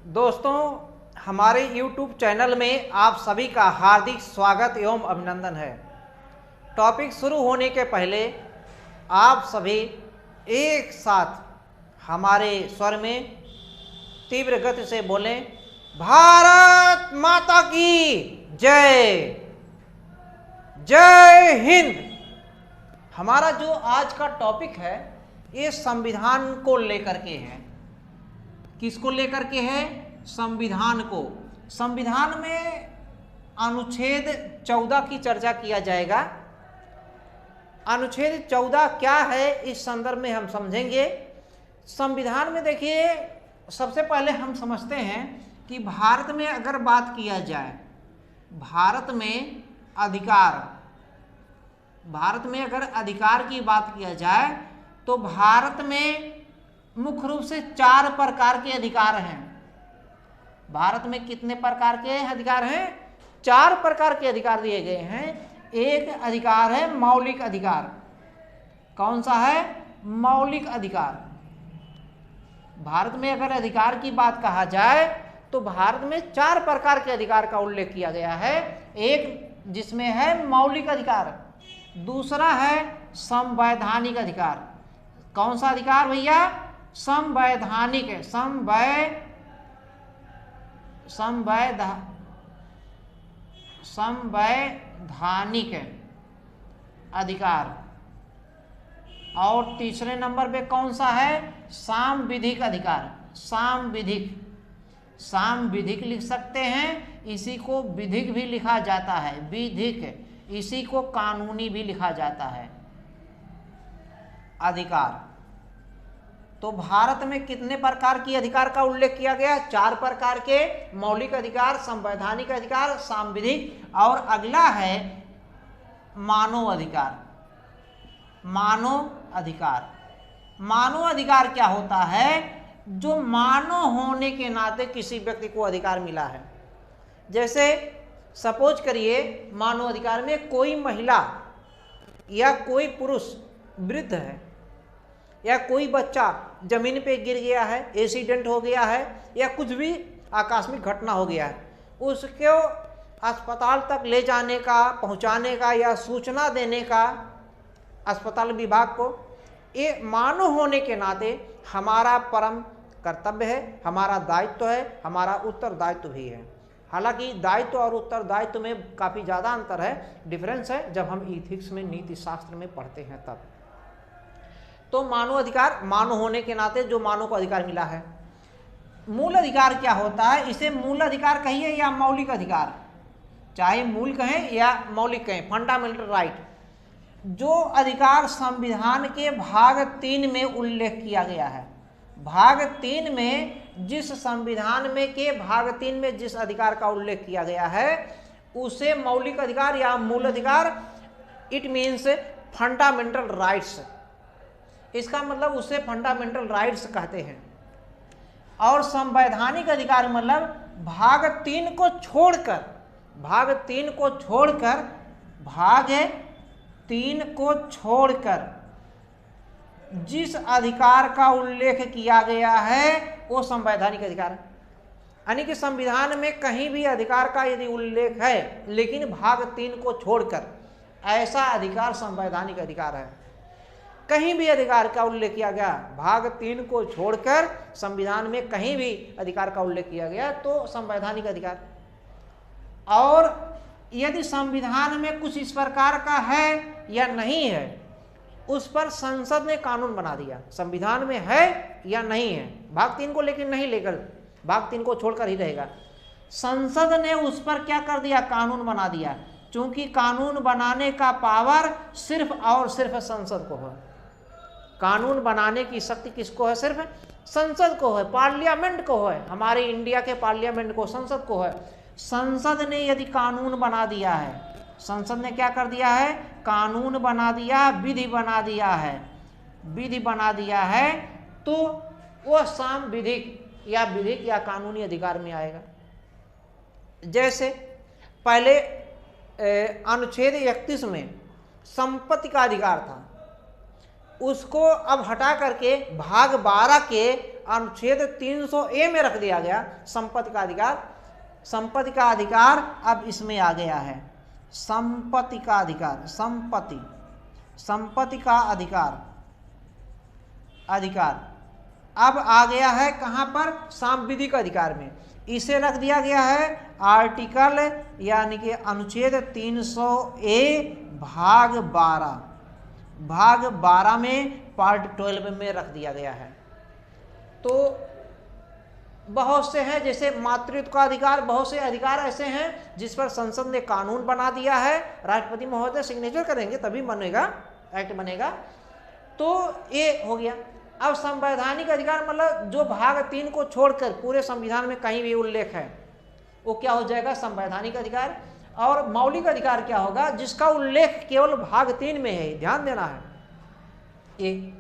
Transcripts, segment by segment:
दोस्तों, हमारे YouTube channel में आप सभी का हार्दिक स्वागत एवं अभिनंदन है। टॉपिक शुरू होने के पहले आप सभी एक साथ हमारे स्वर में तीव्र गति से बोलें, भारत माता की जय, जय हिंद। हमारा जो आज का टॉपिक है ये संविधान को लेकर के है। किसको लेकर के है? संविधान को। संविधान में अनुच्छेद 14 की चर्चा किया जाएगा। अनुच्छेद 14 क्या है इस संदर्भ में हम समझेंगे। संविधान में देखिए, सबसे पहले हम समझते हैं कि भारत में अगर बात किया जाए, भारत में अगर अधिकार की बात किया जाए तो भारत में मुख्य रूप से 4 प्रकार के अधिकार हैं। भारत में कितने प्रकार के अधिकार हैं? 4 प्रकार के अधिकार दिए गए हैं। एक अधिकार है मौलिक अधिकार। कौन सा है? मौलिक अधिकार। भारत में अगर अधिकार की बात कहा जाए तो भारत में 4 प्रकार के अधिकार का उल्लेख किया गया है। एक जिसमें है मौलिक अधिकार, दूसरा है संवैधानिक अधिकार। कौन सा अधिकार भैया? संवैधानिक अधिकार। और तीसरे नंबर पे कौन सा है? सांविधिक अधिकार। सांविधिक लिख सकते हैं, इसी को विधिक भी लिखा जाता है। विधिक, इसी को कानूनी भी लिखा जाता है। अधिकार। तो भारत में कितने प्रकार की अधिकार का उल्लेख किया गया? 4 प्रकार के मौलिक अधिकार, संवैधानिक अधिकार, सांविधिक, और अगला है मानव अधिकार। मानव अधिकार क्या होता है? जो मानव होने के नाते किसी व्यक्ति को अधिकार मिला है। जैसे सपोज करिए, मानव अधिकार में कोई महिला या कोई पुरुष वृद्ध है या कोई बच्चा जमीन पे गिर गया है, एक्सीडेंट हो गया है या कुछ भी आकस्मिक घटना हो गया है, उसको अस्पताल तक ले जाने का, पहुंचाने का या सूचना देने का अस्पताल विभाग को, ये मानव होने के नाते हमारा परम कर्तव्य है, हमारा दायित्व है, हमारा उत्तरदायित्व भी है। हालांकि दायित्व और उत्तरदायित्व में काफ़ी ज़्यादा अंतर है, डिफरेंस है, जब हम इथिक्स में, नीति शास्त्र में पढ़ते हैं तब। तो मानव अधिकार, मानव होने के नाते जो मानव को अधिकार मिला है। मूल अधिकार क्या होता है? इसे मूल अधिकार कहिए या मौलिक अधिकार, चाहे मूल कहें या मौलिक कहें, फंडामेंटल राइट। जो अधिकार संविधान के भाग 3 में उल्लेख किया गया है, भाग 3 में जिस संविधान में के भाग 3 में जिस अधिकार का उल्लेख किया गया है उसे मौलिक अधिकार या मूल अधिकार, इट मीन्स फंडामेंटल राइट्स। इसका मतलब उसे फंडामेंटल राइट्स कहते हैं। और संवैधानिक अधिकार मतलब भाग 3 को छोड़कर, भाग 3 को छोड़कर जिस अधिकार का उल्लेख किया गया है वो संवैधानिक अधिकार है। यानी कि संविधान में कहीं भी अधिकार का यदि उल्लेख है लेकिन भाग 3 को छोड़कर, ऐसा अधिकार संवैधानिक अधिकार है। कहीं भी अधिकार का उल्लेख किया गया, भाग 3 को छोड़कर संविधान में कहीं भी अधिकार का उल्लेख किया गया तो संवैधानिक अधिकार। और यदि संविधान में कुछ इस प्रकार का है या नहीं है, उस पर संसद ने कानून बना दिया, संविधान में है या नहीं है, भाग 3 को लेकिन नहीं लेकर, भाग 3 को छोड़कर ही रहेगा। संसद ने उस पर क्या कर दिया? कानून बना दिया। चूंकि कानून बनाने का पावर सिर्फ और सिर्फ संसद को है। कानून बनाने की शक्ति किसको है? सिर्फ संसद को है, पार्लियामेंट को है, हमारे इंडिया के पार्लियामेंट को, संसद को है। संसद ने यदि कानून बना दिया है, संसद ने क्या कर दिया है? कानून बना दिया, विधि बना दिया है, तो वो सांविधिक या विधिक या कानूनी अधिकार में आएगा। जैसे पहले अनुच्छेद 31 में संपत्ति का अधिकार था, उसको अब हटा करके भाग 12 के अनुच्छेद 300A में रख दिया गया संपत्ति का अधिकार। संपत्ति का अधिकार अब इसमें आ गया है, संपत्ति का अधिकार, संपत्ति का अधिकार अब आ गया है कहाँ पर, सांविधिक अधिकार में। इसे रख दिया गया है आर्टिकल यानी कि अनुच्छेद 300A भाग 12 में पार्ट 12 में रख दिया गया है। तो बहुत से हैं, जैसे मातृत्व का अधिकार, बहुत से अधिकार ऐसे हैं जिस पर संसद ने कानून बना दिया है, राष्ट्रपति महोदय सिग्नेचर करेंगे तभी बनेगा, एक्ट बनेगा। तो ये हो गया। अब संवैधानिक अधिकार मतलब जो भाग 3 को छोड़कर पूरे संविधान में कहीं भी उल्लेख है वो क्या हो जाएगा, संवैधानिक अधिकार। और मौलिक अधिकार क्या होगा, जिसका उल्लेख केवल भाग 3 में है, ध्यान देना है ये।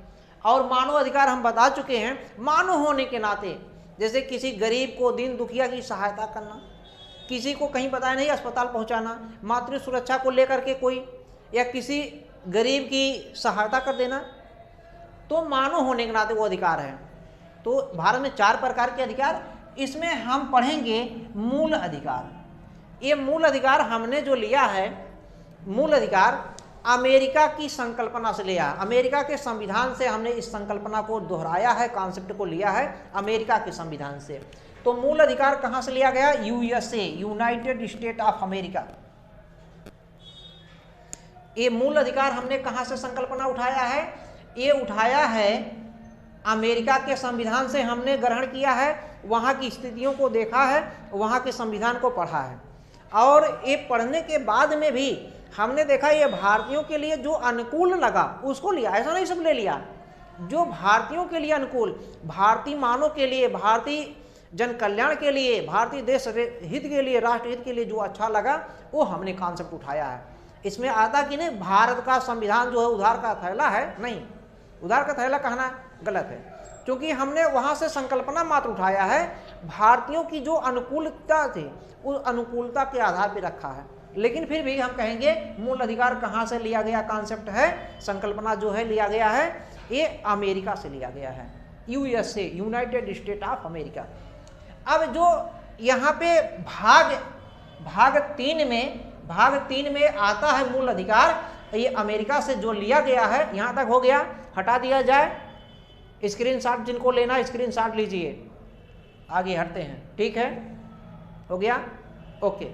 और मानव अधिकार हम बता चुके हैं, मानव होने के नाते जैसे किसी गरीब को, दीन दुखिया की सहायता करना, किसी को कहीं बताया नहीं अस्पताल पहुंचाना, मातृ सुरक्षा को लेकर के कोई या किसी गरीब की सहायता कर देना, तो मानव होने के नाते वो अधिकार है। तो भारत में 4 प्रकार के अधिकार, इसमें हम पढ़ेंगे मूल अधिकार। ये मूल अधिकार हमने जो लिया है, मूल अधिकार अमेरिका की संकल्पना से लिया, अमेरिका के संविधान से हमने इस संकल्पना को दोहराया है, कॉन्सेप्ट को लिया है अमेरिका के संविधान से। तो मूल अधिकार कहाँ से लिया गया, USA, United state of America. ये मूल अधिकार हमने कहाँ से संकल्पना उठाया है, ये उठाया है अमेरिका के संविधान से हमने ग्रहण किया है, वहाँ की स्थितियों को देखा है, वहाँ के संविधान को पढ़ा है। और ये पढ़ने के बाद में भी हमने देखा ये भारतीयों के लिए जो अनुकूल लगा उसको लिया, ऐसा नहीं सब ले लिया। जो भारतीयों के लिए अनुकूल, भारतीय मानव के लिए, भारतीय जन कल्याण के लिए, भारतीय देश हित के लिए, राष्ट्र हित के लिए जो अच्छा लगा वो हमने कॉन्सेप्ट उठाया है। इसमें आता कि नहीं भारत का संविधान जो है उधार का थैला है, नहीं, उधार का थैला कहना गलत है, क्योंकि हमने वहाँ से संकल्पना मात्र उठाया है, भारतीयों की जो अनुकूलता थी उस अनुकूलता के आधार पर रखा है। लेकिन फिर भी हम कहेंगे मूल अधिकार कहाँ से लिया गया कॉन्सेप्ट है, संकल्पना जो है लिया गया है, ये अमेरिका से लिया गया है, USA, United state of America. अब जो यहाँ पे भाग 3 में आता है मूल अधिकार, ये अमेरिका से जो लिया गया है, यहाँ तक हो गया, हटा दिया जाए। स्क्रीनशॉट जिनको लेना स्क्रीनशॉट लीजिए, आगे हटते हैं, ठीक है, हो गया, ओके।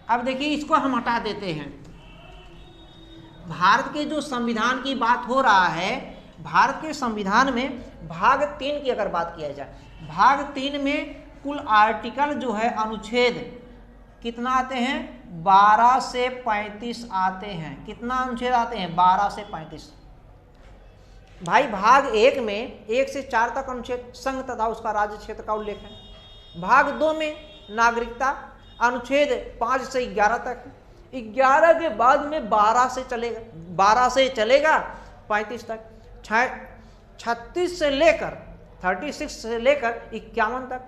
अब देखिए इसको हम हटा देते हैं। भारत के जो संविधान की बात हो रहा है, भारत के संविधान में भाग 3 की अगर बात किया जाए, भाग 3 में कुल आर्टिकल जो है, अनुच्छेद कितना आते हैं, 12 से 35 आते हैं। कितना अनुच्छेद आते हैं, 12 से 35। भाई भाग 1 में 1 से 4 तक अनुच्छेद संघ तथा उसका राज्य क्षेत्र का उल्लेख है। भाग 2 में नागरिकता, अनुच्छेद 5 से 11 तक। 11 के बाद में 12 से चलेगा 35 तक। 36 से लेकर 36 से लेकर 51 तक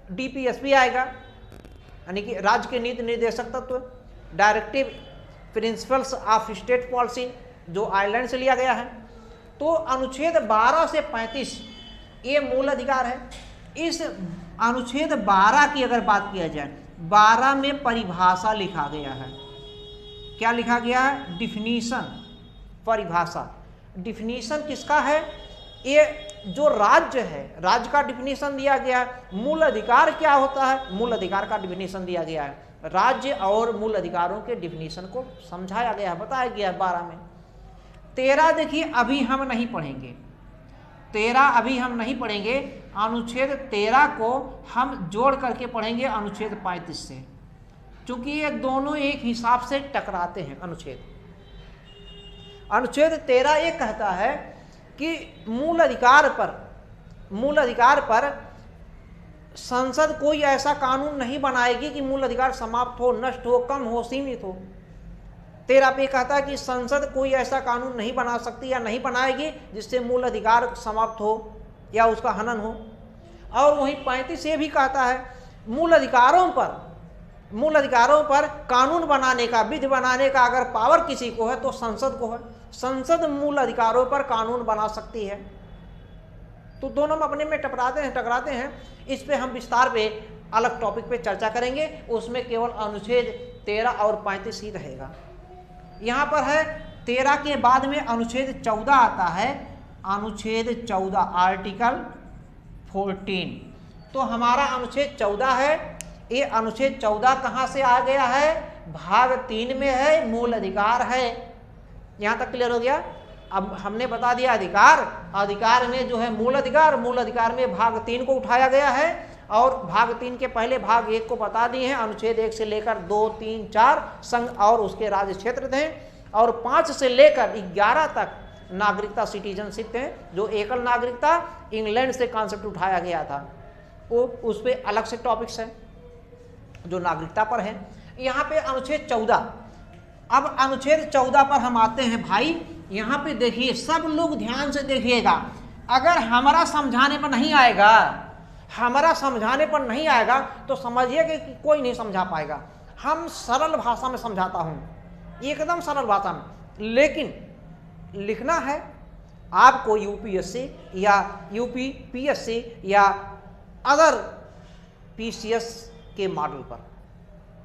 डीपीएसपी आएगा, यानी कि राज्य के नीति निर्देशक तत्व, directive principles of state policy, जो आयरलैंड से लिया गया है। तो अनुच्छेद 12 से 35 ये मूल अधिकार है। इस अनुच्छेद 12 की अगर बात किया जाए, 12 में परिभाषा लिखा गया है। क्या लिखा गया है, डिफिनीशन, परिभाषा। डिफिनीशन किसका है, ये जो राज्य है, राज्य का डिफिनीशन दिया गया है। मूल अधिकार क्या होता है, मूल अधिकार का डिफिनीशन दिया गया है। राज्य और मूल अधिकारों के डिफिनीशन को समझाया गया है, बताया गया है 12 में। 13 देखिए अभी हम नहीं पढ़ेंगे, 13 अभी हम नहीं पढ़ेंगे। अनुच्छेद 13 को हम जोड़ करके पढ़ेंगे अनुच्छेद 35 से, क्योंकि ये दोनों एक हिसाब से टकराते हैं। अनुच्छेद 13 ये कहता है कि मूल अधिकार पर संसद कोई ऐसा कानून नहीं बनाएगी कि मूल अधिकार समाप्त हो, नष्ट हो, कम हो, सीमित हो। 13 पे कहता है कि संसद कोई ऐसा कानून नहीं बना सकती या नहीं बनाएगी जिससे मूल अधिकार समाप्त हो या उसका हनन हो। और वहीं 35 ये भी कहता है मूल अधिकारों पर कानून बनाने का, विधि बनाने का अगर पावर किसी को है तो संसद को है। संसद मूल अधिकारों पर कानून बना सकती है। तो दोनों में अपने में टकराते हैं। इस पे हम विस्तार पे अलग टॉपिक पे चर्चा करेंगे, उसमें केवल अनुच्छेद 13 और 35 ही रहेगा। यहाँ पर है 13 के बाद में अनुच्छेद 14 आता है, अनुच्छेद 14 आर्टिकल 14। तो हमारा अनुच्छेद 14 है। ये अनुच्छेद 14 कहाँ से आ गया है? भाग 3 में है, मूल अधिकार है। यहाँ तक क्लियर हो गया। अब हमने बता दिया अधिकार में जो है मूल अधिकार में भाग 3 को उठाया गया है, और भाग 3 के पहले भाग 1 को बता दिए हैं। अनुच्छेद 1 से लेकर 2, 3, 4 संघ और उसके राज्य क्षेत्र थे, और 5 से लेकर 11 तक नागरिकता सिटीजनशिप थे, जो एकल नागरिकता इंग्लैंड से कॉन्सेप्ट उठाया गया था। वो उस पर अलग से टॉपिक्स हैं जो नागरिकता पर है। यहाँ पे अनुच्छेद 14। अब अनुच्छेद 14 पर हम आते हैं भाई। यहाँ पे देखिए, सब लोग ध्यान से देखिएगा। अगर हमारा समझाने पर नहीं आएगा तो समझिए कि कोई नहीं समझा पाएगा। हम सरल भाषा में समझाता हूँ, एकदम सरल भाषा में, लेकिन लिखना है आपको यूपीएससी या यूपीपीएससी या अदर पीसीएस के मॉडल पर।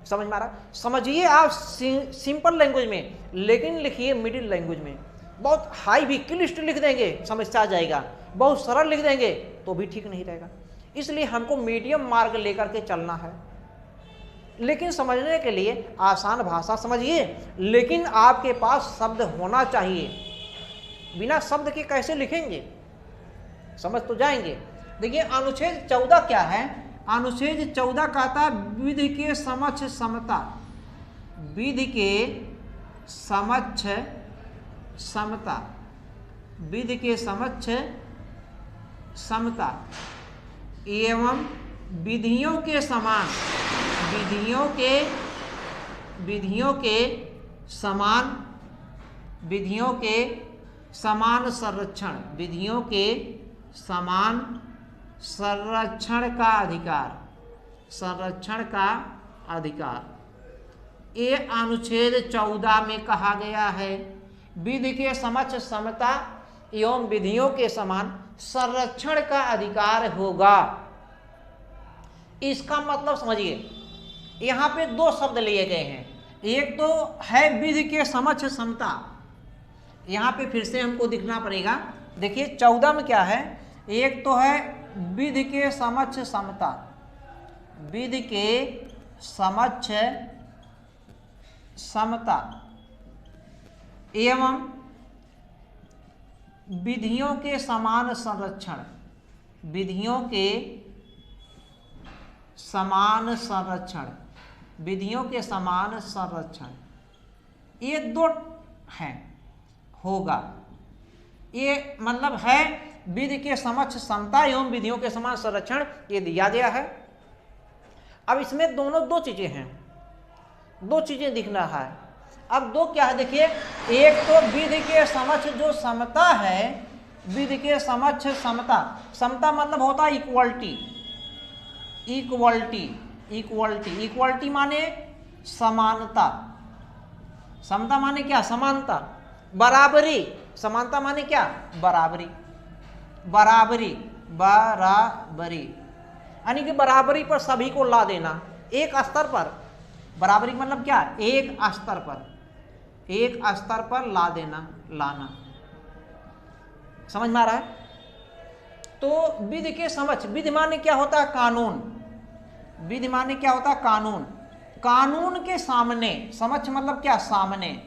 समझ में आ रहा? समझिए आप सिंपल लैंग्वेज में, लेकिन लिखिए मिडिल लैंग्वेज में। बहुत हाई भी क्लिष्ट लिख देंगे समस्या आ जाएगा, बहुत सरल लिख देंगे तो भी ठीक नहीं रहेगा। इसलिए हमको मीडियम मार्ग लेकर के चलना है, लेकिन समझने के लिए आसान भाषा समझिए, लेकिन आपके पास शब्द होना चाहिए। बिना शब्द के कैसे लिखेंगे? समझ तो जाएंगे। देखिए अनुच्छेद 14 क्या है? अनुच्छेद 14 कहता है विधि के समक्ष समता। विधि के समक्ष समता, विधि के समक्ष समता एवं विधियों के समान, विधियों के समान संरक्षण, विधियों के समान संरक्षण का अधिकार, संरक्षण का अधिकार। ये अनुच्छेद 14 में कहा गया है। विधि के समक्ष समता एवं विधियों के समान संरक्षण का अधिकार होगा। इसका मतलब समझिए, यहाँ पे 2 शब्द लिए गए हैं। एक तो है विधि के समक्ष समता, यहाँ पे फिर से हमको दिखना पड़ेगा। देखिए 14 में क्या है? एक तो है विधि के समक्ष समता, विधि के समक्ष समता एवं विधियों के समान संरक्षण, विधियों के समान संरक्षण, विधियों के समान संरक्षण, ये 2 हैं होगा। ये मतलब है विधि के समक्ष समता एवं विधियों के समान संरक्षण, ये दिया गया है। अब इसमें दोनों 2 चीजें हैं, 2 चीजें दिखना है। अब 2 क्या है? देखिए, एक तो विधि के समक्ष जो समता है, विधि के समक्ष समता, समता मतलब होता है इक्वलिटी, इक्वलिटी, इक्वलिटी, इक्वलिटी माने समानता, समता माने क्या? समानता। बराबरी, समानता माने क्या? बराबरी, बराबरी, बराबरी यानी कि बराबरी पर सभी को ला देना एक स्तर पर। बराबरी मतलब क्या? एक स्तर पर, एक स्तर पर ला देना, लाना। समझ में आ रहा है? तो विधि के समक्ष, विधि माने क्या होता है? कानून। विधि माने क्या होता है? कानून। कानून के सामने, समक्ष मतलब क्या? सामने।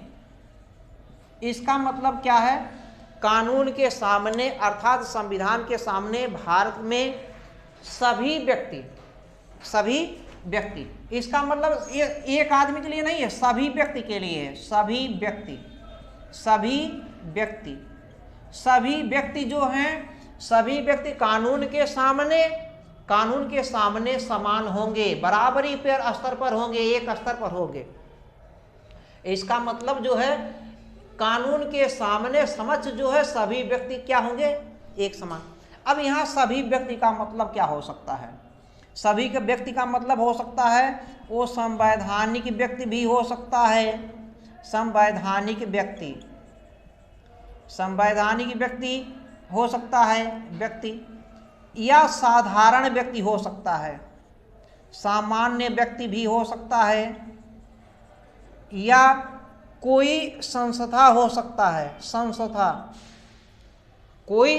इसका मतलब क्या है? कानून के सामने अर्थात संविधान के सामने भारत में सभी व्यक्ति, सभी व्यक्ति, इसका मतलब ये एक आदमी के लिए नहीं है, सभी व्यक्ति के लिए है। सभी व्यक्ति, सभी व्यक्ति, सभी व्यक्ति जो हैं, सभी व्यक्ति कानून के सामने समान होंगे, बराबरी पर स्तर पर होंगे, एक स्तर पर होंगे। इसका मतलब जो है कानून के सामने समक्ष जो है सभी व्यक्ति क्या होंगे? एक समान। अब यहाँ सभी व्यक्ति का मतलब क्या हो सकता है? सभी के व्यक्ति का मतलब हो सकता है वो संवैधानिक व्यक्ति भी हो सकता है, संवैधानिक व्यक्ति, संवैधानिक व्यक्ति हो सकता है व्यक्ति, या साधारण व्यक्ति हो सकता है, सामान्य व्यक्ति भी हो सकता है, या कोई संस्था हो सकता है, संस्था, कोई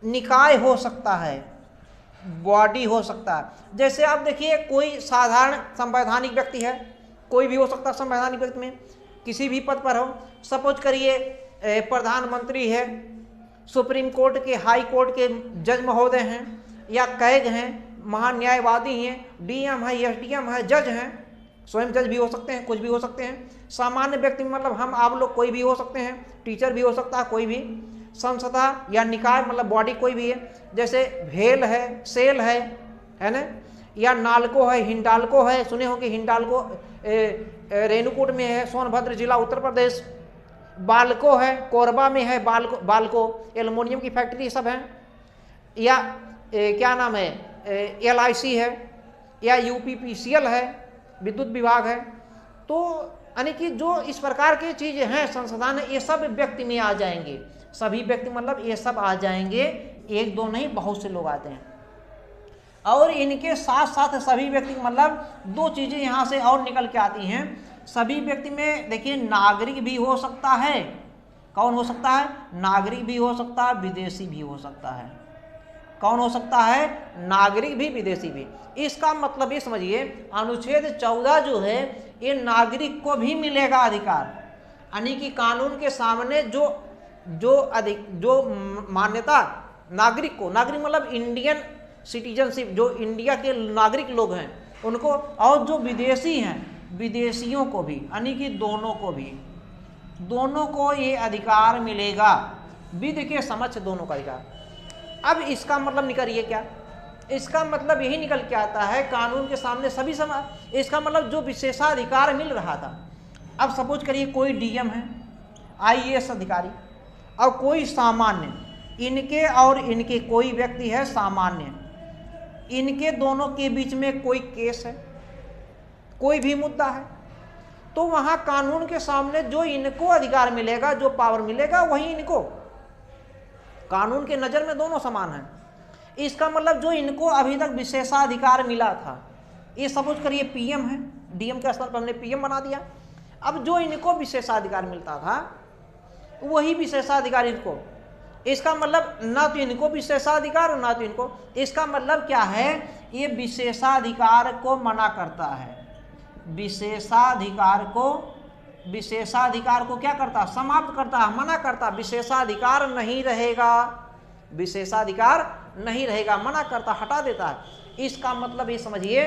निकाय हो सकता है, बॉडी हो सकता है। जैसे आप देखिए कोई साधारण संवैधानिक व्यक्ति है, कोई भी हो सकता है संवैधानिक व्यक्ति में, किसी भी पद पर हो। सपोज करिए प्रधानमंत्री है, सुप्रीम कोर्ट के, हाई कोर्ट के जज महोदय हैं, या कैग हैं, महान्यायवादी हैं, डीएम है, एसडीएम है, जज हैं, स्वयं जज भी हो सकते हैं, कुछ भी हो सकते हैं। सामान्य व्यक्ति मतलब हम आप लोग कोई भी हो सकते हैं, टीचर भी हो सकता है, कोई भी। संस्था या निकाय मतलब बॉडी कोई भी है, जैसे भेल है, सेल है ना, या नालको है, हिंडाल्को है, सुने हो कि हिंडाल्को रेणुकूट में है, सोनभद्र जिला उत्तर प्रदेश। बाल्को है, कोरबा में है, बाल्को एल्युमिनियम की फैक्ट्री सब है। या क्या नाम है, LIC है, या UPPCL है, विद्युत विभाग है। तो यानी कि जो इस प्रकार की चीज़ें हैं संस्थान, ये सब व्यक्ति में आ जाएंगे। सभी व्यक्ति मतलब ये सब आ जाएंगे, एक दो नहीं बहुत से लोग आते हैं। और इनके साथ साथ सभी व्यक्ति मतलब दो चीज़ें यहाँ से और निकल के आती हैं। सभी व्यक्ति में देखिए नागरिक भी हो सकता है। कौन हो सकता है? नागरिक भी हो सकता है, विदेशी भी हो सकता है। कौन हो सकता है? नागरिक भी, विदेशी भी। इसका मतलब ये समझिए, अनुच्छेद 14 जो है ये नागरिक को भी मिलेगा अधिकार, यानी कि कानून के सामने जो मान्यता नागरिक को, नागरिक मतलब इंडियन सिटीजनशिप, जो इंडिया के नागरिक लोग हैं उनको, और जो विदेशी हैं विदेशियों को भी, यानी कि दोनों को ये अधिकार मिलेगा, विधि के समक्ष दोनों का अधिकार। अब इसका मतलब निकलिए क्या? इसका मतलब यही निकल के आता है कानून के सामने सभी समान। इसका मतलब जो विशेषाधिकार मिल रहा था, अब सपोज करिए कोई डीएम है, IAS अधिकारी, और कोई सामान्य, इनके और इनके कोई व्यक्ति है सामान्य, इनके दोनों के बीच में कोई केस है, कोई भी मुद्दा है, तो वहां कानून के सामने जो इनको अधिकार मिलेगा, जो पावर मिलेगा, वही इनको। कानून के नज़र में दोनों समान हैं। इसका मतलब जो इनको अभी तक विशेषाधिकार मिला था, ये सपोज करिए PM है, DM के स्थान पर हमने PM बना दिया। अब जो इनको विशेषाधिकार मिलता था वही विशेषाधिकार इनको। इसका मतलब ना तो इनको विशेषाधिकार और ना तो इनको। इसका मतलब क्या है? ये विशेषाधिकार को मना करता है। विशेषाधिकार को क्या करता? समाप्त करता है, मना करता। विशेषाधिकार नहीं रहेगा, विशेषाधिकार नहीं रहेगा, मना करता, हटा देता है। इसका मतलब ये समझिए,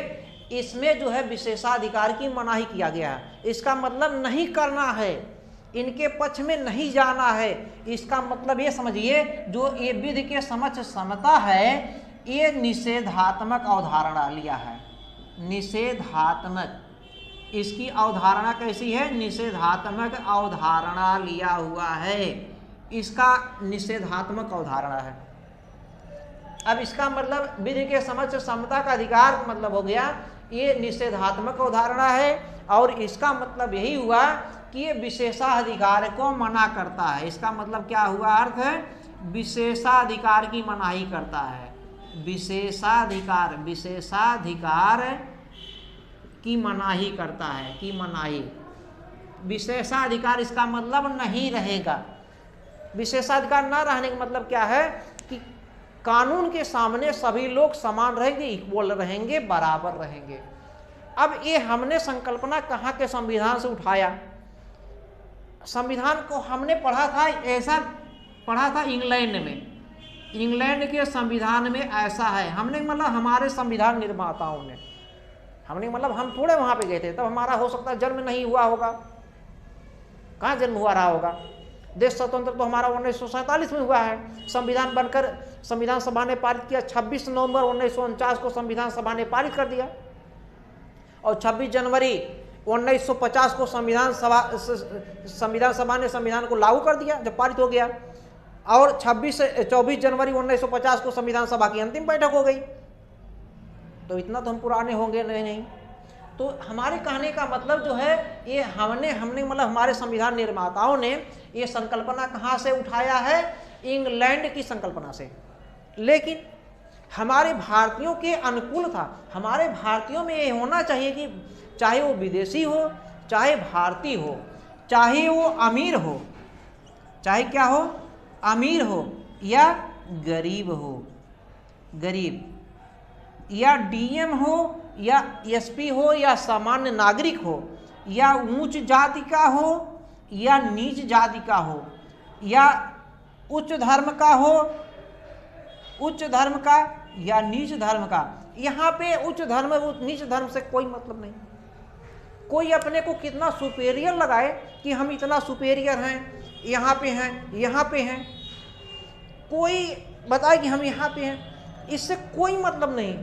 इसमें जो है विशेषाधिकार की मनाही किया गया है। इसका मतलब नहीं करना है, इनके पक्ष में नहीं जाना है। इसका मतलब ये समझिए, जो ये विधि के समक्ष समता है, ये निषेधात्मक अवधारणा लिया है। निषेधात्मक, इसकी अवधारणा कैसी है? निषेधात्मक अवधारणा लिया हुआ है, इसका निषेधात्मक अवधारणा है। अब इसका मतलब विधि के समक्ष समता का अधिकार मतलब हो गया ये निषेधात्मक अवधारणा है, और इसका मतलब यही हुआ कि ये विशेषाधिकार को मना करता है। इसका मतलब क्या हुआ? अर्थ है विशेषाधिकार की मनाही करता है। विशेषाधिकार की मनाही करता है, की मनाही। विशेषाधिकार इसका मतलब नहीं रहेगा। विशेषाधिकार न रहने का मतलब क्या है? कि कानून के सामने सभी लोग समान रहेंगे, इक्वल रहेंगे, बराबर रहेंगे। अब ये हमने संकल्पना कहाँ के संविधान से उठाया? संविधान को हमने पढ़ा था, ऐसा पढ़ा था इंग्लैंड में। इंग्लैंड के संविधान में ऐसा है। हमने मतलब हमारे संविधान निर्माताओं ने, हमने मतलब हम थोड़े वहाँ पे गए थे, तब हमारा हो सकता है जन्म नहीं हुआ होगा। कहाँ जन्म हुआ रहा होगा? देश स्वतंत्र तो हमारा 1947 में हुआ है। संविधान बनकर संविधान सभा ने पारित किया। 26 नवंबर 1949 को संविधान सभा ने पारित कर दिया, और 26 जनवरी 1950 को संविधान सभा ने संविधान को लागू कर दिया जब पारित हो गया, और 24 जनवरी 1950 को संविधान सभा की अंतिम बैठक हो गई। तो इतना तो हम पुराने होंगे नहीं। तो हमारे कहने का मतलब जो है, ये हमने मतलब हमारे संविधान निर्माताओं ने ये संकल्पना कहाँ से उठाया है? इंग्लैंड की संकल्पना से। लेकिन हमारे भारतीयों के अनुकूल था। हमारे भारतीयों में ये होना चाहिए कि चाहे वो विदेशी हो, चाहे भारतीय हो, चाहे वो अमीर हो, चाहे क्या हो, अमीर हो या गरीब हो, गरीब या डीएम हो या एसपी हो या सामान्य नागरिक हो या उच्च जाति का हो या नीच जाति का हो या उच्च धर्म का हो, उच्च धर्म का या नीच धर्म का। यहाँ पे उच्च धर्म नीच धर्म से कोई मतलब नहीं। कोई अपने को कितना सुपेरियर लगाए कि हम इतना सुपेरियर हैं, यहाँ पे हैं, यहाँ पे हैं, कोई बताए कि हम यहाँ पे हैं, इससे कोई मतलब नहीं।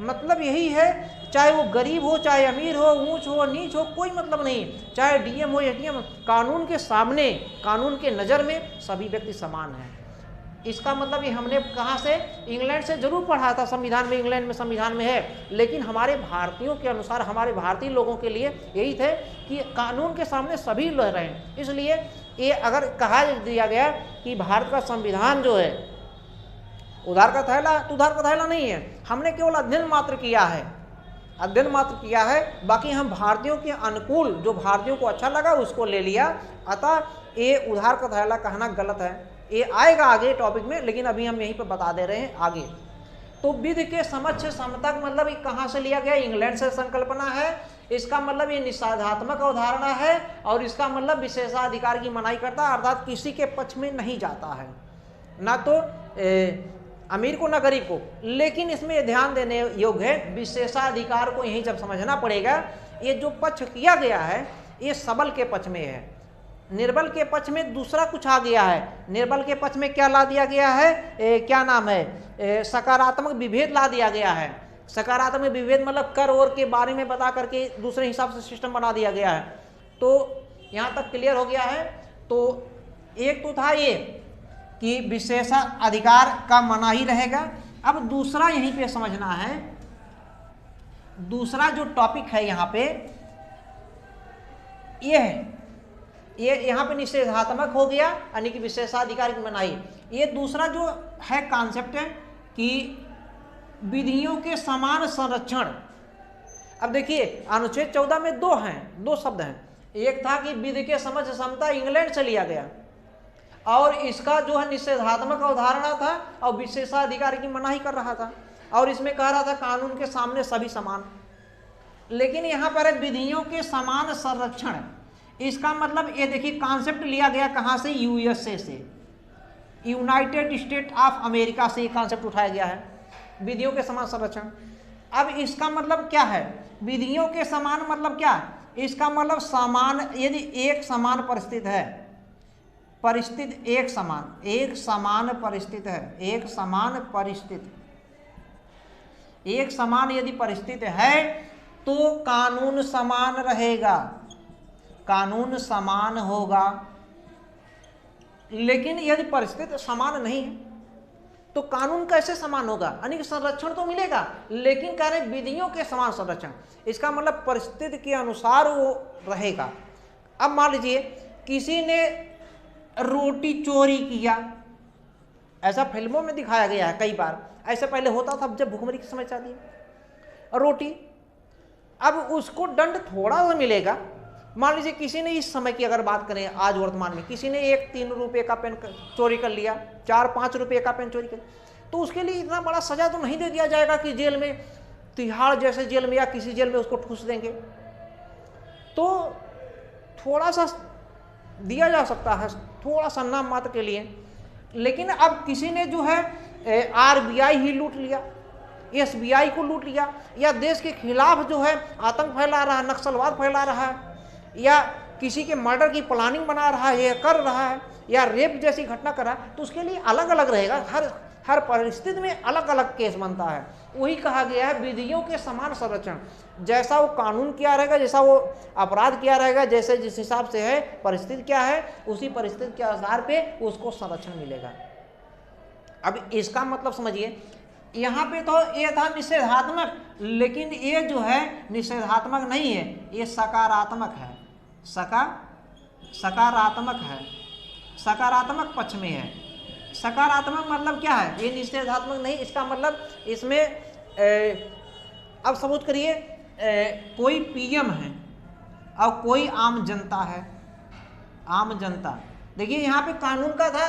मतलब यही है, चाहे वो गरीब हो, चाहे अमीर हो, ऊंच हो, नीच हो, कोई मतलब नहीं। चाहे डीएम हो या एसडीएम, कानून के सामने, कानून के नज़र में सभी व्यक्ति समान हैं। इसका मतलब ये हमने कहाँ से, इंग्लैंड से जरूर पढ़ा था, संविधान में, इंग्लैंड में संविधान में है, लेकिन हमारे भारतीयों के अनुसार, हमारे भारतीय लोगों के लिए यही थे कि कानून के सामने सभी लड़ रहे हैं। इसलिए ये अगर कहा दिया गया कि भारत का संविधान जो है उधार का थैला, तो उधार का थैला नहीं है। हमने केवल अध्ययन मात्र किया है, अध्ययन मात्र किया है, बाकी हम भारतीयों के अनुकूल, जो भारतीयों को अच्छा लगा उसको ले लिया। अतः ये उधार का थैला कहना गलत है। ये आएगा आगे टॉपिक में, लेकिन अभी हम यहीं पर बता दे रहे हैं आगे। तो विधि के समक्ष समतक मतलब ये कहाँ से लिया गया, इंग्लैंड से संकल्पना है। इसका मतलब ये निषेधात्मक अवधारणा है और इसका मतलब विशेषाधिकार की मनाही करता है, अर्थात किसी के पक्ष में नहीं जाता है, ना तो अमीर को ना गरीब को। लेकिन इसमें ध्यान देने योग्य है, विशेषाधिकार को यहीं जब समझना पड़ेगा। ये जो पक्ष किया गया है ये सबल के पक्ष में है, निर्बल के पक्ष में दूसरा कुछ आ गया है। निर्बल के पक्ष में क्या ला दिया गया है, क्या नाम है, सकारात्मक विभेद ला दिया गया है। सकारात्मक विभेद मतलब कर और के बारे में बता करके दूसरे हिसाब से सिस्टम बना दिया गया है। तो यहाँ तक क्लियर हो गया है। तो एक तो था ये कि विशेषाधिकार का मनाही रहेगा। अब दूसरा यहीं पे समझना है, दूसरा जो टॉपिक है यहाँ पे ये है, ये यहाँ पे निषेधात्मक हो गया, यानी कि विशेषाधिकार की मनाही। ये दूसरा जो है कॉन्सेप्ट है कि विधियों के समान संरक्षण। अब देखिए अनुच्छेद 14 में दो शब्द हैं। एक था कि विधि के समक्ष समता, इंग्लैंड से लिया गया, और इसका जो है निषेधात्मक अवधारणा था और विशेषाधिकार की मनाही कर रहा था, और इसमें कह रहा था कानून के सामने सभी समान। लेकिन यहाँ पर विधियों के समान संरक्षण, इसका मतलब ये देखिए कॉन्सेप्ट लिया गया कहाँ से, यूएसए से, यूनाइटेड स्टेट ऑफ अमेरिका से ये कॉन्सेप्ट उठाया गया है, विधियों के समान संरक्षण। अब इसका मतलब क्या है, विधियों के समान मतलब क्या है, इसका मतलब समान, यदि एक समान परिस्थिति है, परिस्थिति एक समान परिस्थिति है, एक समान यदि परिस्थिति है तो कानून समान रहेगा, कानून समान होगा। लेकिन यदि परिस्थिति समान नहीं है तो कानून कैसे समान होगा, यानी कि संरक्षण तो मिलेगा, लेकिन कह रहे विधियों के समान संरक्षण। इसका मतलब परिस्थिति के अनुसार वो रहेगा। अब मान लीजिए किसी ने रोटी चोरी किया, ऐसा फिल्मों में दिखाया गया है कई बार, ऐसे पहले होता था जब भुखमरी की समय चलती है, रोटी। अब उसको दंड थोड़ा सा मिलेगा। मान लीजिए किसी ने इस समय की अगर बात करें, आज वर्तमान में किसी ने एक 3 रुपये का पेन चोरी कर लिया, 4-5 रुपये का पेन चोरी कर, तो उसके लिए इतना बड़ा सजा तो नहीं दे दिया जाएगा कि जेल में, तिहाड़ जैसे जेल में या किसी जेल में उसको ठूस देंगे। तो थोड़ा सा दिया जा सकता है, थोड़ा सा नाम मात्र के लिए। लेकिन अब किसी ने जो है आरबीआई ही लूट लिया, एसबीआई को लूट लिया, या देश के खिलाफ जो है आतंक फैला रहा है, नक्सलवाद फैला रहा है, या किसी के मर्डर की प्लानिंग बना रहा है, या कर रहा है, या रेप जैसी घटना कर रहा है, तो उसके लिए अलग अलग रहेगा। हर परिस्थिति में अलग अलग केस बनता है। वही कहा गया है विधियों के समान संरक्षण। जैसा वो कानून क्या रहेगा, जैसा वो अपराध क्या रहेगा, जैसे जिस हिसाब से है परिस्थिति क्या है, उसी परिस्थिति के आधार पे उसको संरक्षण मिलेगा। अब इसका मतलब समझिए, यहाँ पे तो ये था निषेधात्मक, लेकिन ये जो है निषेधात्मक नहीं है, ये सकारात्मक है, सकारात्मक है, सकारात्मक पक्ष में है। सकारात्मक मतलब क्या है, ये निषेधात्मक नहीं। इसका मतलब इसमें अब सपोज करिए कोई पीएम है और कोई आम जनता है। आम जनता, देखिए यहाँ पे कानून का था,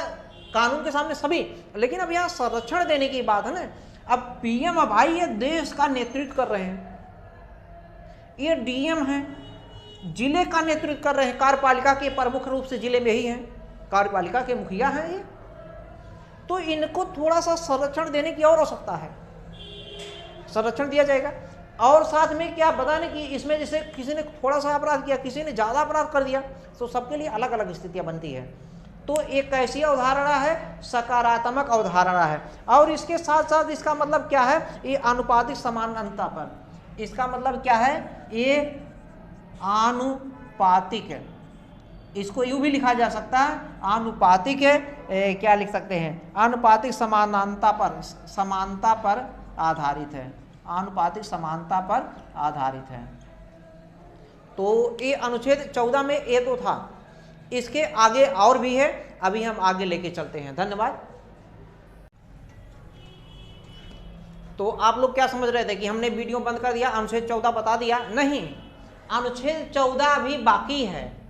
कानून के सामने सभी, लेकिन अब यहाँ संरक्षण देने की बात है ना। अब पीएम, अब भाई ये देश का नेतृत्व कर रहे हैं, ये डीएम है, जिले का नेतृत्व कर रहे हैं, कार्यपालिका के प्रमुख रूप से जिले में ही हैं, कार्यपालिका के मुखिया हैं ये, तो इनको थोड़ा सा संरक्षण देने की और आवश्यकता है, संरक्षण दिया जाएगा। और साथ में क्या बताने की इसमें जैसे किसी ने थोड़ा सा अपराध किया, किसी ने ज़्यादा अपराध कर दिया, तो सबके लिए अलग अलग स्थितियां बनती है। तो एक ऐसी अवधारणा है, सकारात्मक अवधारणा है। और इसके साथ साथ इसका मतलब क्या है, ये आनुपातिक समानांतर पर, इसका मतलब क्या है, ये आनुपातिक है। इसको यूं भी लिखा जा सकता है, आनुपातिक है, क्या लिख सकते हैं, आनुपातिक समानता पर आधारित है, आनुपातिक समानता पर आधारित है। तो ये अनुच्छेद 14 में ये तो था, इसके आगे और भी है, अभी हम आगे लेके चलते हैं। धन्यवाद। तो आप लोग क्या समझ रहे थे कि हमने वीडियो बंद कर दिया, अनुच्छेद 14 बता दिया? नहीं, अनुच्छेद 14 अभी बाकी है।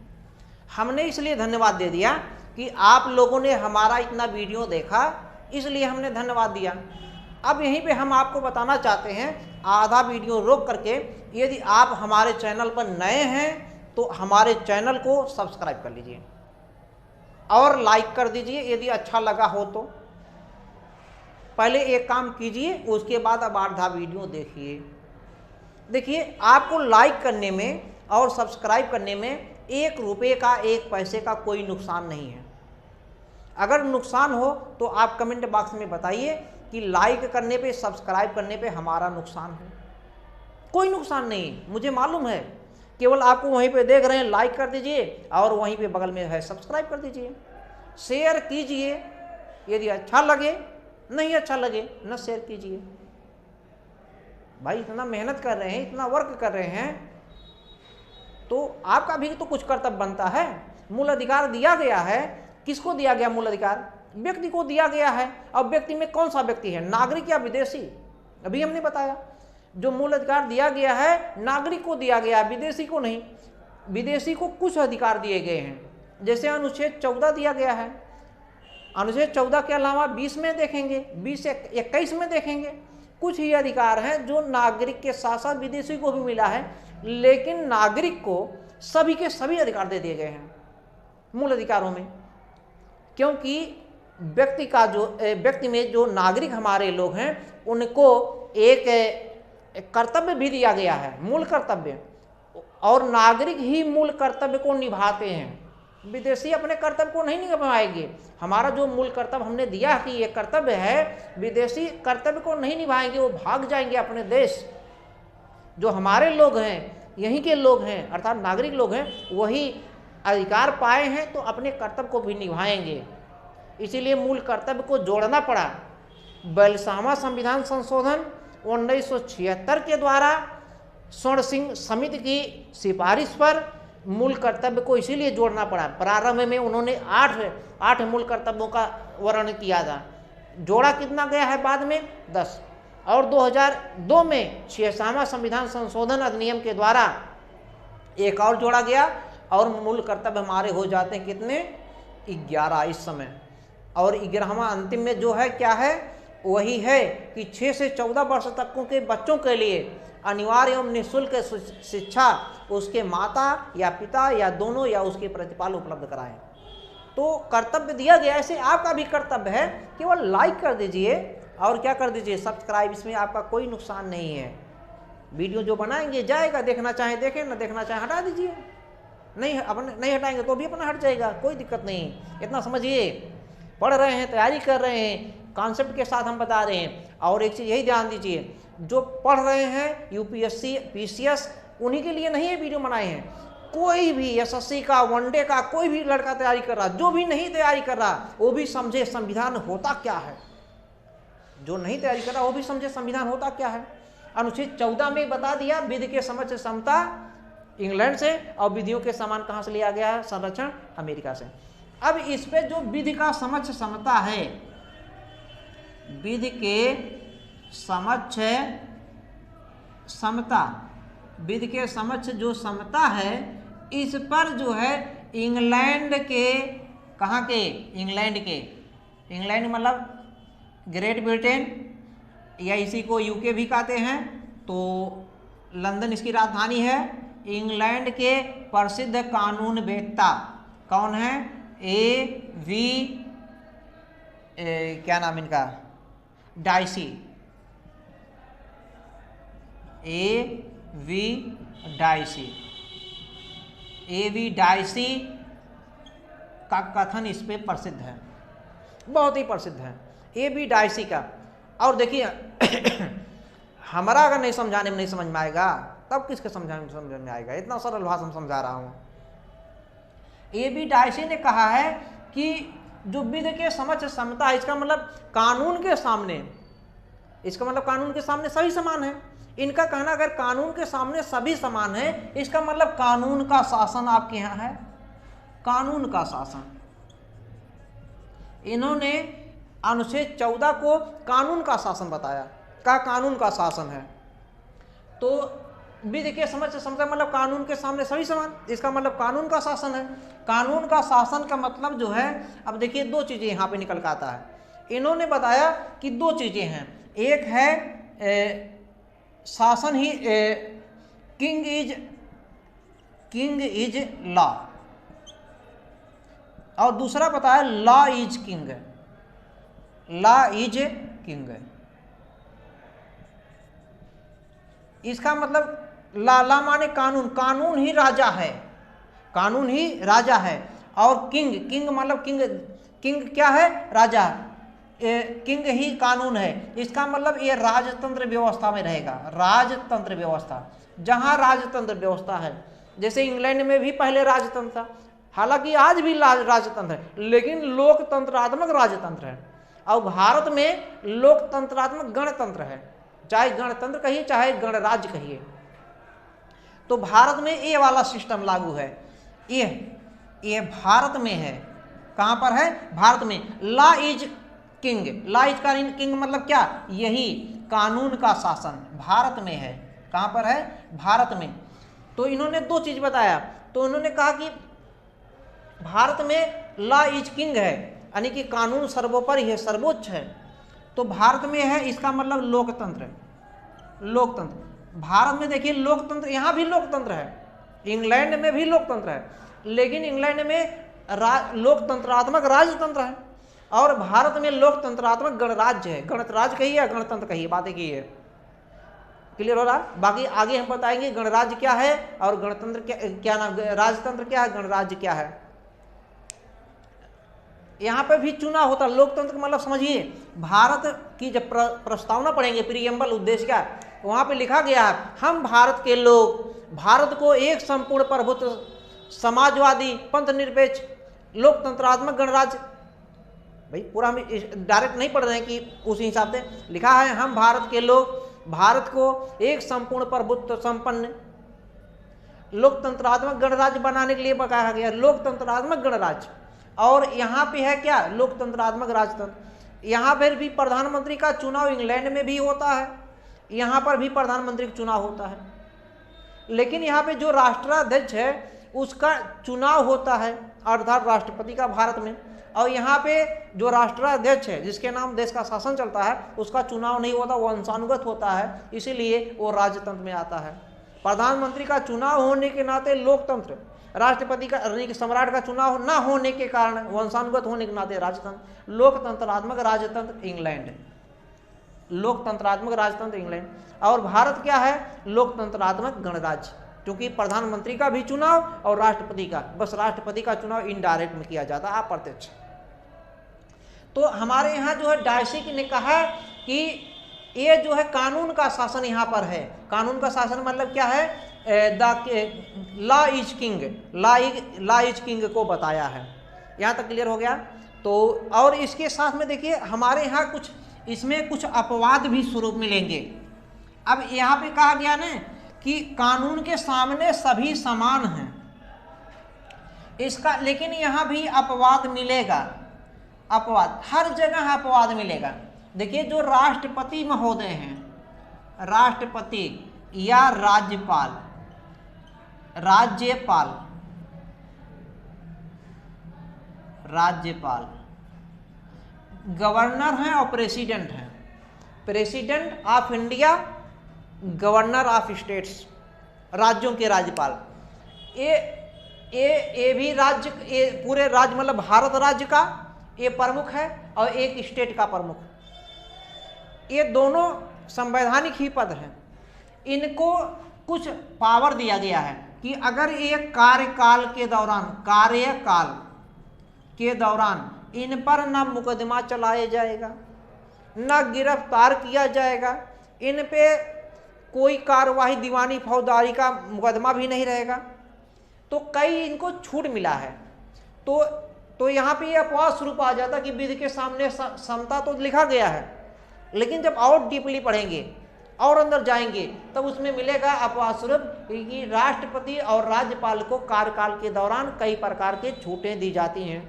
हमने इसलिए धन्यवाद दे दिया कि आप लोगों ने हमारा इतना वीडियो देखा, इसलिए हमने धन्यवाद दिया। अब यहीं पे हम आपको बताना चाहते हैं, आधा वीडियो रोक करके, यदि आप हमारे चैनल पर नए हैं तो हमारे चैनल को सब्सक्राइब कर लीजिए और लाइक कर दीजिए यदि अच्छा लगा हो तो। पहले एक काम कीजिए, उसके बाद अब आधा वीडियो देखिए। देखिए, आपको लाइक करने में और सब्सक्राइब करने में 1 रुपये का 1 पैसे का कोई नुकसान नहीं है। अगर नुकसान हो तो आप कमेंट बॉक्स में बताइए कि लाइक करने पे, सब्सक्राइब करने पे हमारा नुकसान है। कोई नुकसान नहीं, मुझे मालूम है, केवल आपको वहीं पे देख रहे हैं, लाइक कर दीजिए और वहीं पे बगल में है सब्सक्राइब कर दीजिए, शेयर कीजिए यदि अच्छा लगे, नहीं अच्छा लगे न शेयर कीजिए। भाई इतना मेहनत कर रहे हैं, इतना वर्क कर रहे हैं, तो आपका भी तो कुछ कर्तव्य बनता है। मूल अधिकार दिया गया है, किसको दिया गया मूल अधिकार? व्यक्ति को दिया गया है। अब व्यक्ति में कौन सा व्यक्ति है, नागरिक या विदेशी? अभी हमने बताया, जो मूल अधिकार दिया गया है नागरिक को दिया गया है, विदेशी को नहीं। विदेशी को कुछ अधिकार दिए गए हैं, जैसे अनुच्छेद 14 दिया गया है। अनुच्छेद 14 के अलावा 20 में देखेंगे, 20 से 21 में देखेंगे, कुछ ही अधिकार हैं जो नागरिक के साथ साथ विदेशी को भी मिला है, लेकिन नागरिक को सभी के सभी अधिकार दे दिए गए हैं मूल अधिकारों में। क्योंकि व्यक्ति में जो नागरिक हमारे लोग हैं, उनको एक कर्तव्य भी दिया गया है, मूल कर्तव्य, और नागरिक ही मूल कर्तव्य को निभाते हैं। विदेशी अपने कर्तव्य को नहीं निभाएंगे। हमारा जो मूल कर्तव्य हमने दिया कि ये कर्तव्य है, विदेशी कर्तव्य को नहीं निभाएंगे, वो भाग जाएंगे अपने देश। जो हमारे लोग हैं, यहीं के लोग हैं, अर्थात नागरिक लोग हैं, वही अधिकार पाए हैं तो अपने कर्तव्य को भी निभाएंगे। इसीलिए मूल कर्तव्य को जोड़ना पड़ा। बैलसामा संविधान संशोधन 1976 के द्वारा स्वर्ण सिंह समिति की सिफारिश पर मूल कर्तव्य को इसीलिए जोड़ना पड़ा। प्रारंभ में उन्होंने 8 मूल कर्तव्यों का वर्णन किया था, जोड़ा कितना गया है बाद में 10, और 2002 में 66वां संविधान संशोधन अधिनियम के द्वारा एक और जोड़ा गया और मूल कर्तव्य हमारे हो जाते हैं कितने, 11 इस समय। और 11वां अंतिम में जो है क्या है, वही है कि 6 से 14 वर्ष तक के बच्चों के लिए अनिवार्य एवं निःशुल्क शिक्षा उसके माता या पिता या दोनों या उसके प्रतिपाल उपलब्ध कराएं। तो कर्तव्य दिया गया, ऐसे आपका भी कर्तव्य है, केवल लाइक कर दीजिए और क्या कर दीजिए, सब्सक्राइब। इसमें आपका कोई नुकसान नहीं है। वीडियो जो बनाएंगे जाएगा, देखना चाहे देखें, न देखना चाहे हटा दीजिए। नहीं हटाएंगे तो भी अपना हट जाएगा, कोई दिक्कत नहीं। इतना समझिए, पढ़ रहे हैं, तैयारी कर रहे हैं, कॉन्सेप्ट के साथ हम बता रहे हैं। और एक चीज़ यही ध्यान दीजिए, जो पढ़ रहे हैं यूपीएससी पीसीएस, उन्हीं के लिए नहीं ये वीडियो बनाए हैं। कोई भी एसएससी का, वनडे का, कोई भी लड़का तैयारी कर रहा, जो भी नहीं तैयारी कर रहा, वो भी समझे संविधान होता क्या है। जो नहीं तैयारी कर रहा वो भी समझे संविधान होता क्या है। अनुच्छेद 14 में बता दिया, विधि के समक्ष समता इंग्लैंड से, और विधियों के समान कहाँ से लिया गया है, संरक्षण अमेरिका से। अब इस पे जो विधि का समक्ष समता है, विधि के समक्ष समता, विधि के समक्ष जो समता है, इस पर जो है इंग्लैंड के, कहाँ के, इंग्लैंड के, इंग्लैंड मतलब ग्रेट ब्रिटेन या इसी को यूके भी कहते हैं, तो लंदन इसकी राजधानी है। इंग्लैंड के प्रसिद्ध कानूनवेत्ता कौन है? क्या नाम इनका, dicey, A.V. Dicey. A.V. Dicey का कथन इस पे प्रसिद्ध है, बहुत ही प्रसिद्ध है A.V. डाइसी का। और देखिए हमारा अगर नहीं समझाने में नहीं समझ में आएगा तब किसके समझाने में समझ में आएगा? इतना सरल भाषा में समझा रहा हूँ। A.V. डाइसी ने कहा है कि जो विधि के समक्ष समता है, इसका मतलब कानून के सामने, इसका मतलब कानून के सामने सभी समान है। इनका कहना अगर कानून के सामने सभी समान है, इसका मतलब कानून का शासन आपके यहाँ है, कानून का शासन। इन्होंने अनुच्छेद 14 को कानून का शासन बताया, का कानून का शासन है। तो विधि के समक्ष समता मतलब कानून के सामने सभी समान, इसका मतलब कानून का शासन है। कानून का शासन का मतलब जो है, अब देखिए दो चीजें यहाँ पे निकल कर आता है। इन्होंने बताया कि दो चीजें हैं, एक है शासन ही, किंग इज लॉ, और दूसरा बताया law is king, law is king. इसका मतलब ला माने कानून, कानून ही राजा है, कानून ही राजा है। और किंग मतलब किंग क्या है? राजा। किंग ही कानून है, इसका मतलब ये राजतंत्र व्यवस्था में रहेगा, राजतंत्र व्यवस्था। जहां राजतंत्र व्यवस्था है, जैसे इंग्लैंड में भी पहले राजतंत्र था, हालांकि आज भी राजतंत्र है, लेकिन लोकतंत्रात्मक राजतंत्र है। और भारत में लोकतंत्रात्मक गणतंत्र है, चाहे गणतंत्र कहिए चाहे गणराज्य कहिए। तो भारत में ये वाला सिस्टम लागू है, ये भारत में है। कहां पर है? भारत में। Law is king, law is king मतलब क्या? यही कानून का शासन भारत में है। कहां पर है? भारत में। तो इन्होंने दो चीज बताया, तो इन्होंने कहा कि भारत में लॉ इज किंग है, यानी कि कानून सर्वोपरि है, सर्वोच्च है। तो भारत में है, इसका मतलब लोकतंत्र, लोकतंत्र। भारत में देखिए लोकतंत्र, यहाँ भी लोकतंत्र है, इंग्लैंड में भी लोकतंत्र है, लेकिन इंग्लैंड में लोकतंत्रात्मक राजतंत्र है और भारत में लोकतंत्रात्मक गणराज्य है। गणराज्य कहिए या गणतंत्र कहिए, बातें की है, क्लियर हो रहा? बाकी आगे हम बताएंगे गणराज्य क्या है और गणतंत्र क्या नाम, राजतंत्र क्या है, गणराज्य क्या है। यहाँ पे भी चुनाव होता है। लोकतंत्र मतलब समझिए, भारत की जब प्रस्तावना पढ़ेंगे, प्रीएम्बल, उद्देश्य क्या, वहाँ पे लिखा गया है, हम भारत के लोग भारत को एक संपूर्ण प्रभुत्व, समाजवादी, पंथ निरपेक्ष, लोकतंत्रात्मक गणराज्य। भाई पूरा हम डायरेक्ट नहीं पढ़ रहे हैं कि उसी हिसाब से लिखा है, हम भारत के लोग भारत को एक संपूर्ण प्रभुत्व संपन्न लोकतंत्रात्मक गणराज्य बनाने के लिए बताया गया, लोकतंत्रात्मक गणराज्य। और यहाँ पे है क्या? लोकतंत्रात्मक राजतंत्र। यहाँ पर भी प्रधानमंत्री का चुनाव इंग्लैंड में भी होता है, यहाँ पर भी प्रधानमंत्री का चुनाव होता है, लेकिन यहाँ पे जो राष्ट्राध्यक्ष है उसका चुनाव होता है, अर्थात राष्ट्रपति का भारत में। और यहाँ पे जो राष्ट्राध्यक्ष है जिसके नाम देश का शासन चलता है उसका चुनाव नहीं होता, वो वंशानुगत होता है, इसीलिए वो राजतंत्र में आता है। प्रधानमंत्री का चुनाव होने के नाते लोकतंत्र, राष्ट्रपति का सम्राट का चुनाव ना होने के कारण वंशानुगत होने के नाते राजतंत्र। लोकतंत्रात्मक राजतंत्र इंग्लैंड, लोकतंत्रात्मक राजतंत्र इंग्लैंड। और भारत क्या है? लोकतंत्रात्मक गणराज्य, क्योंकि प्रधानमंत्री का भी चुनाव और राष्ट्रपति का, बस राष्ट्रपति का चुनाव इनडायरेक्ट में किया जाता है, अप्रत्यक्ष। तो हमारे यहाँ जो है डायसी ने कहा कि ये जो है कानून का शासन यहाँ पर है। कानून का शासन मतलब क्या है? Law is king, law is king को बताया है। यहाँ तक क्लियर हो गया? तो और इसके साथ में देखिए हमारे यहाँ कुछ इसमें कुछ अपवाद भी स्वरूप मिलेंगे। अब यहाँ पे कहा गया ना कि कानून के सामने सभी समान हैं, इसका, लेकिन यहाँ भी अपवाद मिलेगा, अपवाद हर जगह अपवाद मिलेगा। देखिए जो राष्ट्रपति महोदय हैं, राष्ट्रपति या राज्यपाल, राज्यपाल, राज्यपाल, गवर्नर हैं और प्रेसिडेंट हैं। President of India, governor of states, राज्यों के राज्यपाल। ये भी राज्य, ये पूरे राज्य मतलब भारत राज्य का ये प्रमुख है और एक स्टेट का प्रमुख। ये दोनों संवैधानिक ही पद हैं। इनको कुछ पावर दिया गया है कि अगर ये कार्यकाल के दौरान, कार्यकाल के दौरान इन पर न मुकदमा चलाया जाएगा, न गिरफ्तार किया जाएगा, इन पे कोई कार्यवाही दीवानी फौजदारी का मुकदमा भी नहीं रहेगा, तो कई इनको छूट मिला है। तो यहाँ पे ये अपवाद स्वरूप आ जाता कि विधि के सामने समता तो लिखा गया है, लेकिन जब और डीपली पढ़ेंगे और अंदर जाएंगे तब उसमें मिलेगा अपवाद स्वरूप कि राष्ट्रपति और राज्यपाल को कार्यकाल के दौरान कई प्रकार के छूटें दी जाती हैं।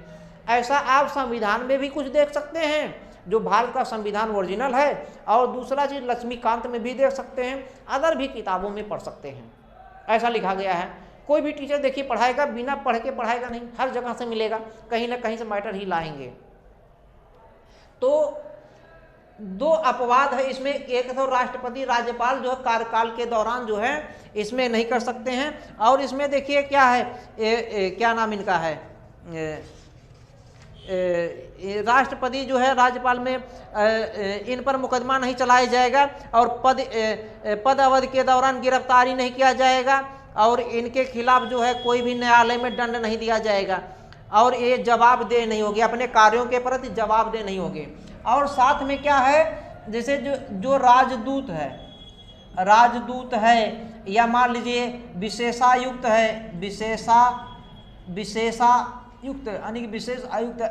ऐसा आप संविधान में भी कुछ देख सकते हैं, जो भारत का संविधान ओरिजिनल है, और दूसरा चीज लक्ष्मीकांत में भी देख सकते हैं, अदर भी किताबों में पढ़ सकते हैं। ऐसा लिखा गया है। कोई भी टीचर देखिए पढ़ाएगा, बिना पढ़ के पढ़ाएगा नहीं, हर जगह से मिलेगा, कहीं ना कहीं से मैटर ही लाएंगे। तो दो अपवाद है इसमें, एक तो राष्ट्रपति राज्यपाल जो है कार्यकाल के दौरान जो है इसमें नहीं कर सकते हैं। और इसमें देखिए क्या है, क्या नाम इनका है, राष्ट्रपति जो है राज्यपाल में इन पर मुकदमा नहीं चलाया जाएगा और पद अवधि के दौरान गिरफ्तारी नहीं किया जाएगा और इनके खिलाफ जो है कोई भी न्यायालय में दंड नहीं दिया जाएगा और ये जवाबदेह नहीं होगी, अपने कार्यों के प्रति जवाबदेह नहीं होगी। और साथ में क्या है, जैसे जो राजदूत है, राजदूत है या मान लीजिए विशेषायुक्त है, विशेषायुक्त यानी कि विशेष आयुक्त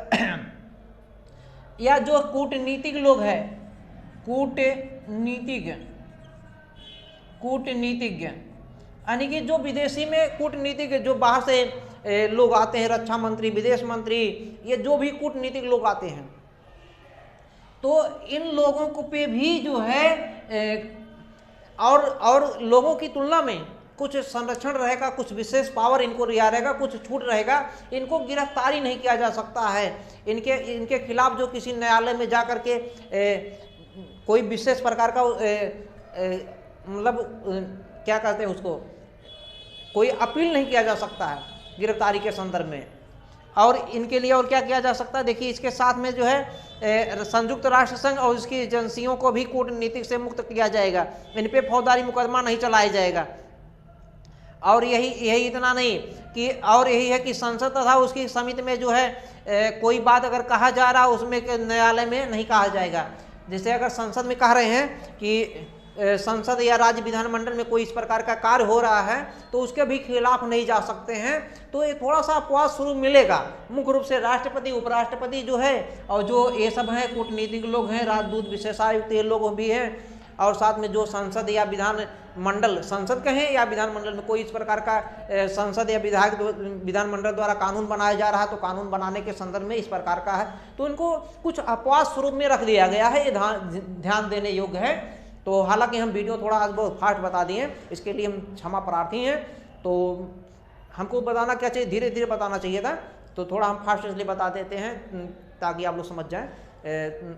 या जो कूटनीतिक लोग हैं, कूटनीतिज्ञ यानी कि जो विदेशी में कूटनीतिज्ञ, जो बाहर से लोग आते हैं, रक्षा मंत्री, विदेश मंत्री, ये जो भी कूटनीतिक लोग आते हैं, तो इन लोगों को पे भी जो है और लोगों की तुलना में कुछ संरक्षण रहेगा, कुछ विशेष पावर इनको रिहा रहेगा, कुछ छूट रहेगा। इनको गिरफ्तारी नहीं किया जा सकता है, इनके खिलाफ जो किसी न्यायालय में जा कर के कोई विशेष प्रकार का मतलब क्या कहते हैं उसको, कोई अपील नहीं किया जा सकता है गिरफ्तारी के संदर्भ में। और इनके लिए और क्या किया जा सकता है, देखिए इसके साथ में जो है संयुक्त राष्ट्र संघ और इसकी एजेंसियों को भी कूटनीतिक से मुक्त किया जाएगा, इन पे फौजदारी मुकदमा नहीं चलाया जाएगा। और यही इतना नहीं कि, और यही है कि संसद तथा उसकी समिति में जो है कोई बात अगर कहा जा रहा है उसमें न्यायालय में नहीं कहा जाएगा। जैसे अगर संसद में कह रहे हैं कि संसद या राज्य विधानमंडल में कोई इस प्रकार का कार्य हो रहा है तो उसके भी खिलाफ नहीं जा सकते हैं। तो ये थोड़ा सा अपवाद शुरू मिलेगा, मुख्य रूप से राष्ट्रपति, उपराष्ट्रपति जो है और जो ये सब हैं कूटनीतिक लोग हैं, राजदूत, विशेषायुक्त, ये लोग भी हैं। और साथ में जो संसद या विधानमंडल, संसद कहें या विधानमंडल में कोई इस प्रकार का संसद या विधानमंडल द्वारा कानून बनाया जा रहा है तो कानून बनाने के संदर्भ में इस प्रकार का है, तो इनको कुछ अपवाद स्वरूप में रख दिया गया है, ये ध्यान देने योग्य है। तो हालांकि हम वीडियो थोड़ा आज बहुत फास्ट बता दिए, इसके लिए हम क्षमा प्रार्थी हैं। तो हमको बताना क्या चाहिए, धीरे धीरे बताना चाहिए था, तो थोड़ा हम फास्ट इसलिए बता देते हैं ताकि आप लोग समझ जाएं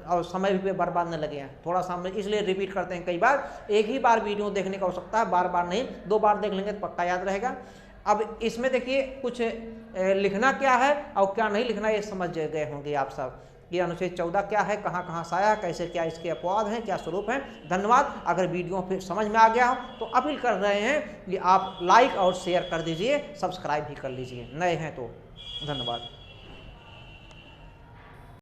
और समय भी बर्बाद न लगे। थोड़ा सा हम इसलिए रिपीट करते हैं, कई बार एक ही बार वीडियो देखने का हो सकता है, बार बार नहीं, 2 बार देख लेंगे तो पक्का याद रहेगा। अब इसमें देखिए कुछ लिखना क्या है और क्या नहीं लिखना, ये समझ गए होंगे आप सब। ये अनुच्छेद 14 क्या है, कहाँ कहाँ से आया, कैसे क्या इसके अपवाद हैं, क्या स्वरूप हैं। धन्यवाद। अगर वीडियो फिर समझ में आ गया हो तो अपील कर रहे हैं कि आप लाइक और शेयर कर दीजिए, सब्सक्राइब भी कर लीजिए, नए हैं तो। धन्यवाद।